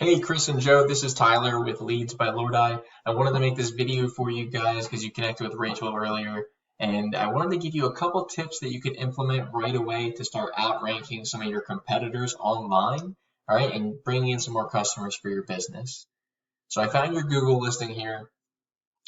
Hey, Chris and Joe, this is Tyler with Leads by Lodi. I wanted to make this video for you guys because you connected with Rachel earlier, and I wanted to give you a couple tips that you could implement right away to start outranking some of your competitors online, all right, and bringing in some more customers for your business. So I found your Google listing here.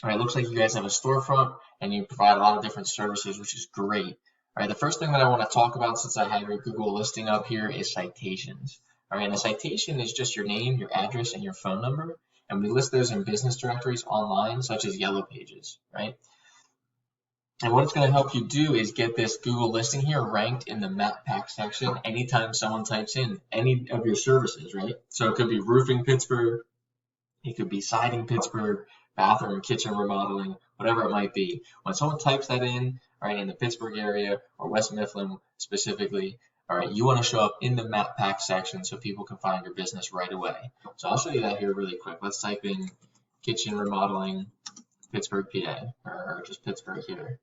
All right, looks like you guys have a storefront and you provide a lot of different services, which is great. All right, the first thing that I want to talk about since I have your Google listing up here is citations. All right, and a citation is just your name, your address, and your phone number. And we list those in business directories online, such as Yellow Pages, right? And what it's going to help you do is get this Google listing here ranked in the map pack section anytime someone types in any of your services, right? So it could be roofing Pittsburgh, it could be siding Pittsburgh, bathroom, kitchen remodeling, whatever it might be. When someone types that in, all right, in the Pittsburgh area or West Mifflin specifically, all right, you want to show up in the map pack section so people can find your business right away. So I'll show you that here really quick. Let's type in kitchen remodeling Pittsburgh, PA, or just Pittsburgh here.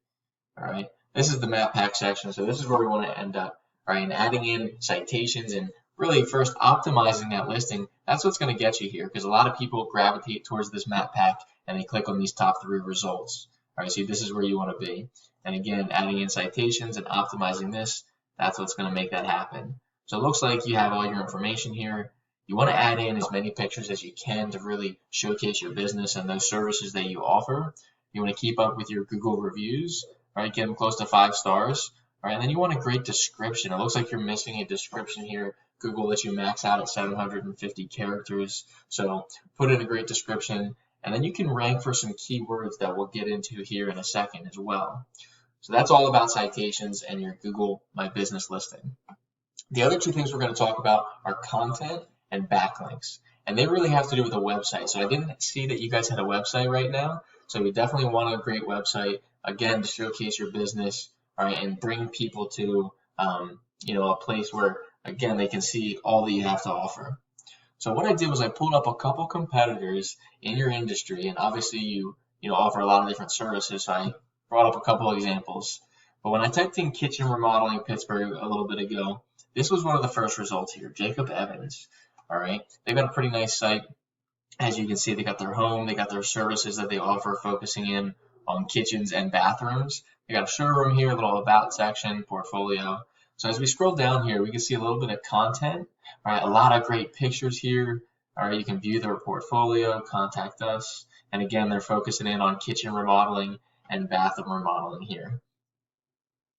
All right, this is the map pack section. So this is where we want to end up, all right, and adding in citations and really first optimizing that listing. That's what's going to get you here, because a lot of people gravitate towards this map pack and they click on these top 3 results. All right, see, this is where you want to be. And again, adding in citations and optimizing this, that's what's going to make that happen. So it looks like you have all your information here. You want to add in as many pictures as you can to really showcase your business and those services that you offer. You want to keep up with your Google reviews, right? Get them close to 5 stars. All right, and then you want a great description. It looks like you're missing a description here. Google lets you max out at 750 characters. So put in a great description, and then you can rank for some keywords that we'll get into here in a second as well. So that's all about citations and your Google My Business listing. The other 2 things we're going to talk about are content and backlinks. And they really have to do with a website. So I didn't see that you guys had a website right now. So we definitely want a great website, again, to showcase your business, all right, and bring people to a place where, again, they can see all that you have to offer. So what I did was I pulled up a couple competitors in your industry, and obviously you offer a lot of different services. So I brought up a couple examples. But when I typed in kitchen remodeling Pittsburgh a little bit ago, this was one of the first results here, Jacob Evans. All right, they've got a pretty nice site. As you can see, they got their home, they got their services that they offer, focusing in on kitchens and bathrooms. They got a showroom here, a little about section, portfolio. So as we scroll down here, we can see a little bit of content. All right, a lot of great pictures here. All right, you can view their portfolio, contact us. And again, they're focusing in on kitchen remodeling and bathroom remodeling here.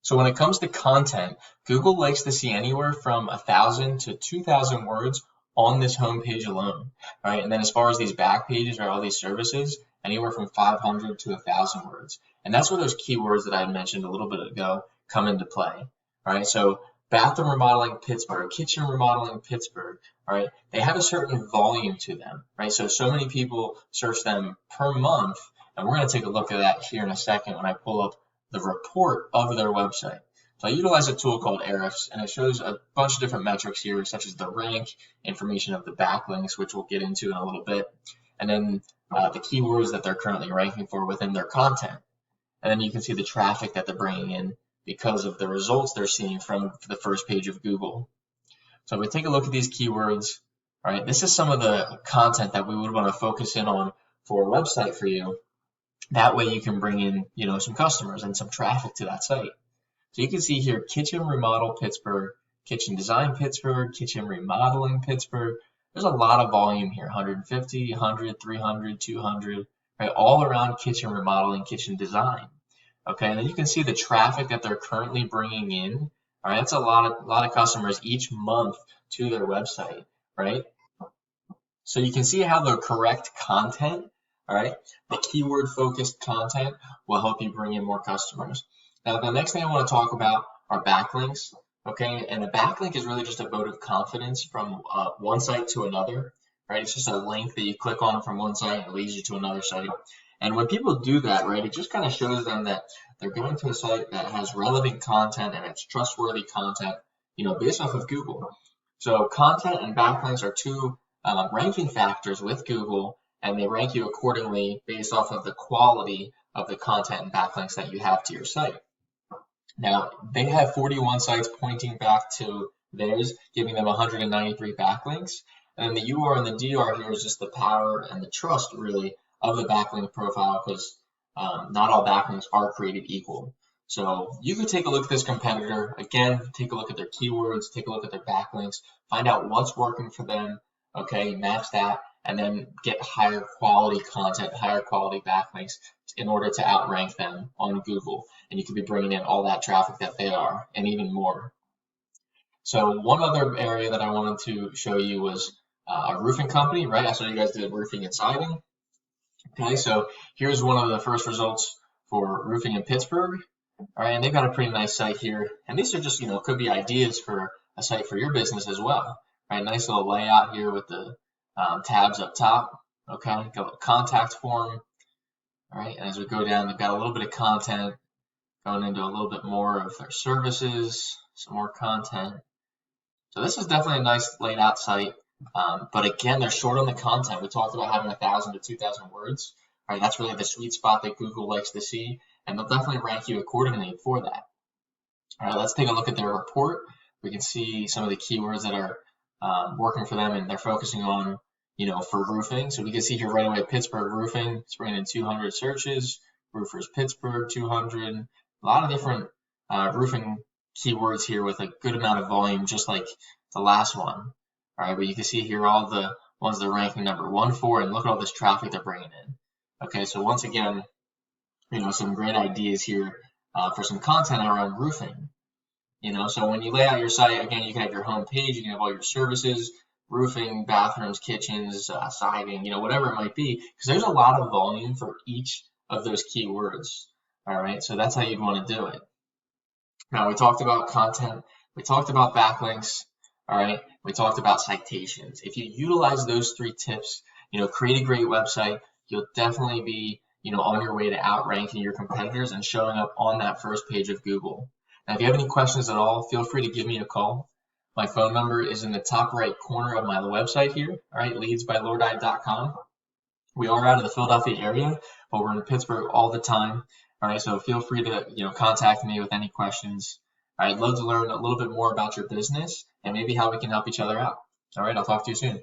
So when it comes to content, Google likes to see anywhere from 1,000 to 2,000 words on this homepage alone. All right, and then as far as these back pages or all these services, anywhere from 500 to 1,000 words. And that's where those keywords that I mentioned a little bit ago come into play. All right, so bathroom remodeling Pittsburgh, kitchen remodeling Pittsburgh, all right, they have a certain volume to them, right? So many people search them per month, and we're going to take a look at that here in a second when I pull up the report of their website. So I utilize a tool called Ahrefs, and it shows a bunch of different metrics here, such as the rank, information of the backlinks, which we'll get into in a little bit, and then the keywords that they're currently ranking for within their content. And then you can see the traffic that they're bringing in because of the results they're seeing from the first page of Google. So if we take a look at these keywords, all right, this is some of the content that we would want to focus in on for a website for you. That way you can bring in, some customers and some traffic to that site. So you can see here, kitchen remodel Pittsburgh, kitchen design Pittsburgh, kitchen remodeling Pittsburgh. There's a lot of volume here, 150, 100, 300, 200, right? All around kitchen remodeling, kitchen design. Okay, and then you can see the traffic that they're currently bringing in. All right, that's a lot of customers each month to their website, right? So you can see how the correct content, all right, the keyword focused content will help you bring in more customers. Now, the next thing I want to talk about are backlinks, okay? And a backlink is really just a vote of confidence from one site to another, right? It's just a link that you click on from one site and it leads you to another site. And when people do that, right, it just kind of shows them that they're going to a site that has relevant content and it's trustworthy content, based off of Google. So content and backlinks are 2 ranking factors with Google, and they rank you accordingly based off of the quality of the content and backlinks that you have to your site. Now, they have 41 sites pointing back to theirs, giving them 193 backlinks. And then the UR and the DR here is just the power and the trust, really, of the backlink profile, because not all backlinks are created equal. So you could take a look at this competitor. Again, take a look at their keywords, take a look at their backlinks, find out what's working for them, okay, match that, and then get higher quality content, higher quality backlinks in order to outrank them on Google. And you could be bringing in all that traffic that they are, and even more. So one other area that I wanted to show you was a roofing company, right? I saw you guys did roofing and siding. Okay, so here's one of the first results for roofing in Pittsburgh. All right, and they've got a pretty nice site here. And these are just, could be ideas for a site for your business as well. Right, nice little layout here with the tabs up top. Okay, got a contact form. All right, and as we go down, they've got a little bit of content going into a little bit more of their services, some more content. So this is definitely a nice laid out site. But again, they're short on the content. We talked about having 1,000 to 2,000 words. Right, that's really the sweet spot that Google likes to see, and they'll definitely rank you accordingly for that. All right, let's take a look at their report. We can see some of the keywords that are working for them, and they're focusing on, for roofing. So we can see here right away, Pittsburgh roofing. It's bringing in 200 searches. Roofers Pittsburgh 200. A lot of different roofing keywords here with a good amount of volume, just like the last one. All right, but you can see here all the ones they're ranking number 1 for, and look at all this traffic they're bringing in. Okay, so once again, some great ideas here for some content around roofing. So when you lay out your site, again, you can have your home page, you can have all your services, roofing, bathrooms, kitchens, siding, whatever it might be, because there's a lot of volume for each of those keywords. All right, so that's how you'd want to do it. Now, we talked about content, we talked about backlinks, all right, we talked about citations. If you utilize those 3 tips, create a great website, you'll definitely be, on your way to outranking your competitors and showing up on that first page of Google. Now, if you have any questions at all, feel free to give me a call. My phone number is in the top right corner of my website here, all right, leadsbylodi.com. We are out of the Philadelphia area, but we're in Pittsburgh all the time, all right, so feel free to, contact me with any questions. I'd love to learn a little bit more about your business and maybe how we can help each other out. All right, I'll talk to you soon.